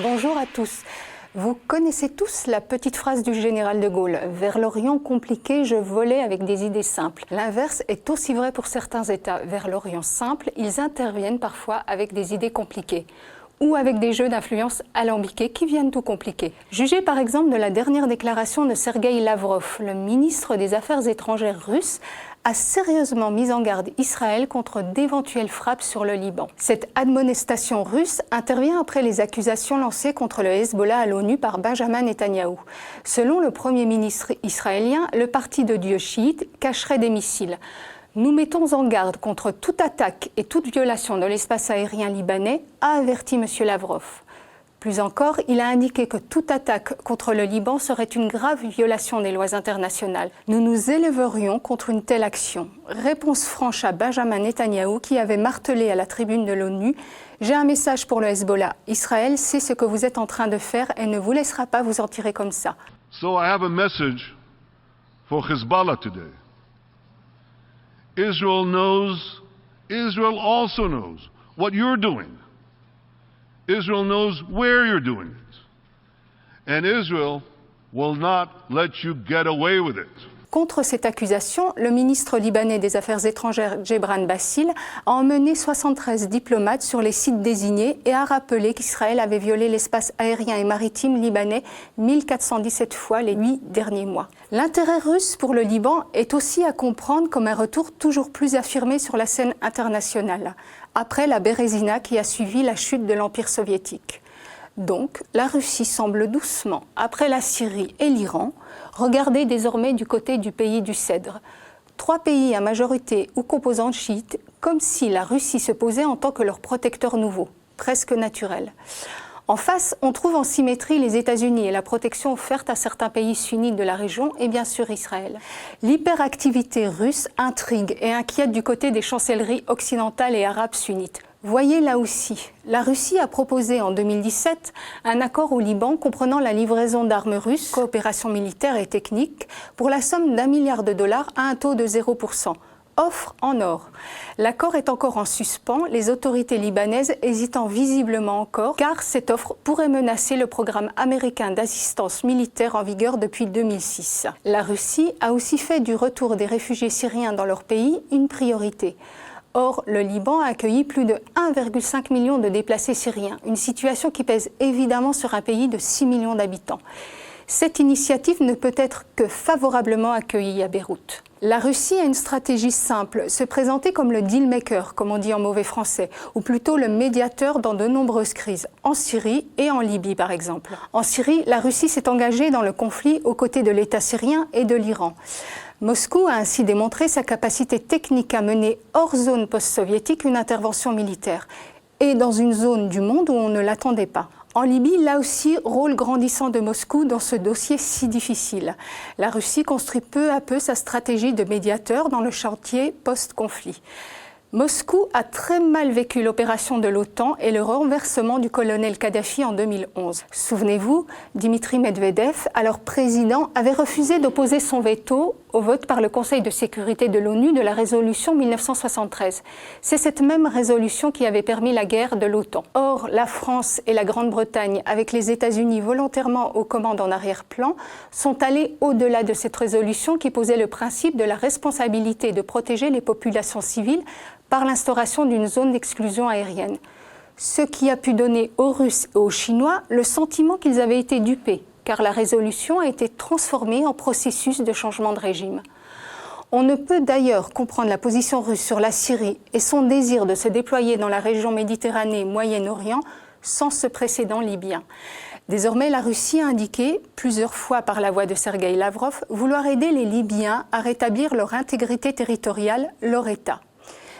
Bonjour à tous. Vous connaissez tous la petite phrase du général de Gaulle « Vers l'Orient compliqué, je volais avec des idées simples ». L'inverse est aussi vrai pour certains États. Vers l'Orient simple, ils interviennent parfois avec des idées compliquées ou avec des jeux d'influence alambiqués qui viennent tout compliquer. Jugez par exemple de la dernière déclaration de Sergueï Lavrov, le ministre des Affaires étrangères russe, a sérieusement mis en garde Israël contre d'éventuelles frappes sur le Liban. Cette admonestation russe intervient après les accusations lancées contre le Hezbollah à l'ONU par Benjamin Netanyahou. Selon le Premier ministre israélien, le parti de Dieu chiite cacherait des missiles. Nous mettons en garde contre toute attaque et toute violation de l'espace aérien libanais, a averti M. Lavrov. Plus encore, il a indiqué que toute attaque contre le Liban serait une grave violation des lois internationales. Nous nous élèverions contre une telle action. Réponse franche à Benjamin Netanyahou qui avait martelé à la tribune de l'ONU « J'ai un message pour le Hezbollah. Israël sait ce que vous êtes en train de faire et ne vous laissera pas vous en tirer comme ça. » So I have a message for Hezbollah today. Israel also knows what you're doing. Israel knows where you're doing it. And Israel will not let you get away with it. Contre cette accusation, le ministre libanais des Affaires étrangères Gebran Bassil a emmené 73 diplomates sur les sites désignés et a rappelé qu'Israël avait violé l'espace aérien et maritime libanais 1417 fois les 8 derniers mois. L'intérêt russe pour le Liban est aussi à comprendre comme un retour toujours plus affirmé sur la scène internationale, après la Bérésina qui a suivi la chute de l'Empire soviétique. Donc, la Russie semble doucement, après la Syrie et l'Iran, regarder désormais du côté du pays du Cèdre. 3 pays à majorité ou composante chiite, comme si la Russie se posait en tant que leur protecteur nouveau, presque naturel. En face, on trouve en symétrie les États-Unis et la protection offerte à certains pays sunnites de la région et bien sûr Israël. L'hyperactivité russe intrigue et inquiète du côté des chancelleries occidentales et arabes sunnites. Voyez là aussi, la Russie a proposé en 2017 un accord au Liban comprenant la livraison d'armes russes, coopération militaire et technique, pour la somme d'1 milliard de dollars à un taux de 0%. Offre en or. L'accord est encore en suspens, les autorités libanaises hésitant visiblement encore, car cette offre pourrait menacer le programme américain d'assistance militaire en vigueur depuis 2006. La Russie a aussi fait du retour des réfugiés syriens dans leur pays une priorité. Or, le Liban a accueilli plus de 1,5 million de déplacés syriens, une situation qui pèse évidemment sur un pays de 6 millions d'habitants. Cette initiative ne peut être que favorablement accueillie à Beyrouth. La Russie a une stratégie simple, se présenter comme le deal maker, comme on dit en mauvais français, ou plutôt le médiateur dans de nombreuses crises, en Syrie et en Libye par exemple. En Syrie, la Russie s'est engagée dans le conflit aux côtés de l'État syrien et de l'Iran. Moscou a ainsi démontré sa capacité technique à mener hors zone post-soviétique une intervention militaire, et dans une zone du monde où on ne l'attendait pas. En Libye, là aussi, rôle grandissant de Moscou dans ce dossier si difficile. La Russie construit peu à peu sa stratégie de médiateur dans le chantier post-conflit. Moscou a très mal vécu l'opération de l'OTAN et le renversement du colonel Kadhafi en 2011. Souvenez-vous, Dimitri Medvedev, alors président, avait refusé d'opposer son veto au vote par le Conseil de sécurité de l'ONU de la résolution 1973. C'est cette même résolution qui avait permis la guerre de l'OTAN. Or, la France et la Grande-Bretagne, avec les États-Unis volontairement aux commandes en arrière-plan, sont allés au-delà de cette résolution qui posait le principe de la responsabilité de protéger les populations civiles par l'instauration d'une zone d'exclusion aérienne. Ce qui a pu donner aux Russes et aux Chinois le sentiment qu'ils avaient été dupés, car la résolution a été transformée en processus de changement de régime. On ne peut d'ailleurs comprendre la position russe sur la Syrie et son désir de se déployer dans la région Méditerranée-Moyen-Orient sans ce précédent libyen. Désormais, la Russie a indiqué, plusieurs fois par la voix de Sergueï Lavrov, vouloir aider les Libyens à rétablir leur intégrité territoriale, leur État.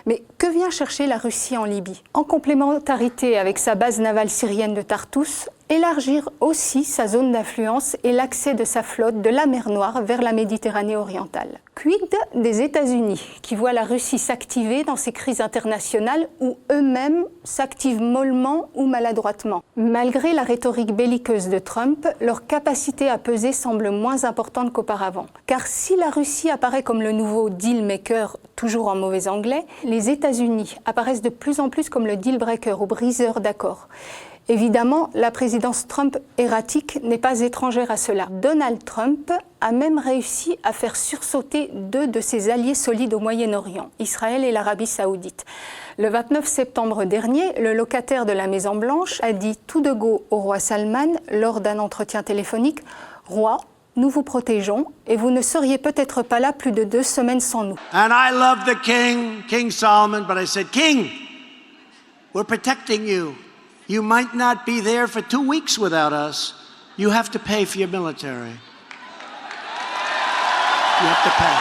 Mais que vient chercher la Russie en Libye? En complémentarité avec sa base navale syrienne de Tartous, élargir aussi sa zone d'influence et l'accès de sa flotte de la mer Noire vers la Méditerranée orientale. Quid des États-Unis, qui voient la Russie s'activer dans ces crises internationales où eux-mêmes s'activent mollement ou maladroitement? Malgré la rhétorique belliqueuse de Trump, leur capacité à peser semble moins importante qu'auparavant. Car si la Russie apparaît comme le nouveau deal maker, toujours en mauvais anglais, les États-Unis apparaissent de plus en plus comme le deal breaker ou briseur d'accords. Évidemment, la présidence Trump erratique n'est pas étrangère à cela. Donald Trump a même réussi à faire sursauter deux de ses alliés solides au Moyen-Orient, Israël et l'Arabie saoudite. Le 29 septembre dernier, le locataire de la Maison-Blanche a dit tout de go au roi Salman lors d'un entretien téléphonique « Roi, nous vous protégeons et vous ne seriez peut-être pas là plus de 2 semaines sans nous. » And I love the king, King Solomon, but I said, King, we're protecting you. You might not be there for 2 weeks without us. You have to pay for your military. You have to pay.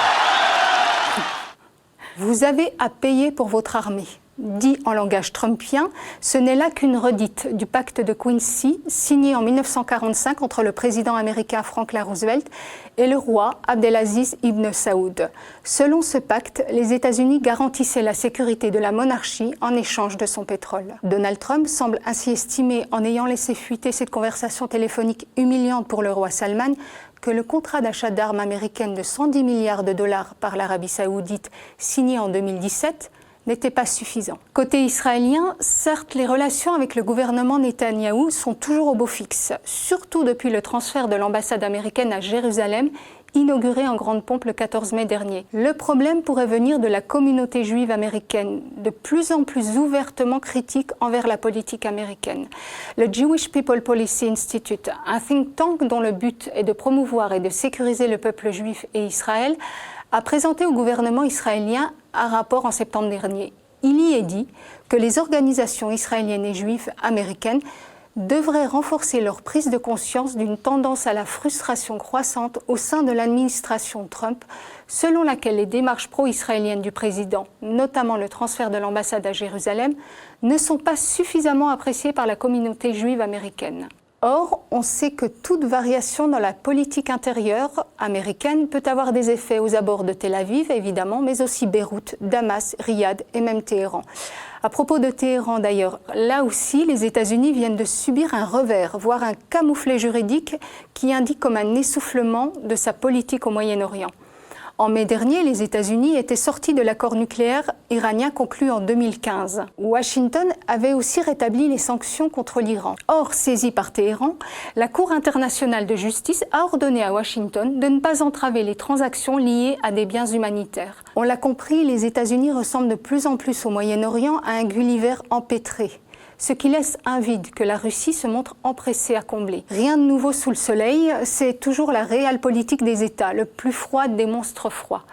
Vous avez à payer pour votre armée. Dit en langage trumpien, ce n'est là qu'une redite du pacte de Quincy, signé en 1945 entre le président américain Franklin Roosevelt et le roi Abdelaziz Ibn Saoud. Selon ce pacte, les États-Unis garantissaient la sécurité de la monarchie en échange de son pétrole. Donald Trump semble ainsi estimer, en ayant laissé fuiter cette conversation téléphonique humiliante pour le roi Salman, que le contrat d'achat d'armes américaines de 110 milliards de dollars par l'Arabie saoudite, signé en 2017, n'était pas suffisant. Côté israélien, certes, les relations avec le gouvernement Netanyahou sont toujours au beau fixe, surtout depuis le transfert de l'ambassade américaine à Jérusalem, inauguré en grande pompe le 14 mai dernier. Le problème pourrait venir de la communauté juive américaine, de plus en plus ouvertement critique envers la politique américaine. Le Jewish People Policy Institute, un think tank dont le but est de promouvoir et de sécuriser le peuple juif et Israël, a présenté au gouvernement israélien un rapport en septembre dernier. Il y est dit que les organisations israéliennes et juives américaines devraient renforcer leur prise de conscience d'une tendance à la frustration croissante au sein de l'administration Trump, selon laquelle les démarches pro-israéliennes du président, notamment le transfert de l'ambassade à Jérusalem, ne sont pas suffisamment appréciées par la communauté juive américaine. Or, on sait que toute variation dans la politique intérieure américaine peut avoir des effets aux abords de Tel Aviv, évidemment, mais aussi Beyrouth, Damas, Riyad et même Téhéran. À propos de Téhéran d'ailleurs, là aussi, les États-Unis viennent de subir un revers, voire un camouflet juridique qui indique comme un essoufflement de sa politique au Moyen-Orient. En mai dernier, les États-Unis étaient sortis de l'accord nucléaire iranien conclu en 2015. Washington avait aussi rétabli les sanctions contre l'Iran. Or, saisie par Téhéran, la Cour internationale de justice a ordonné à Washington de ne pas entraver les transactions liées à des biens humanitaires. On l'a compris, les États-Unis ressemblent de plus en plus au Moyen-Orient à un Gulliver empêtré, ce qui laisse un vide que la Russie se montre empressée à combler. Rien de nouveau sous le soleil, c'est toujours la réelle politique des États, le plus froid des monstres froids.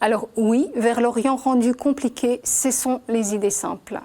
Alors oui, vers l'Orient rendu compliqué, cessons les idées simples.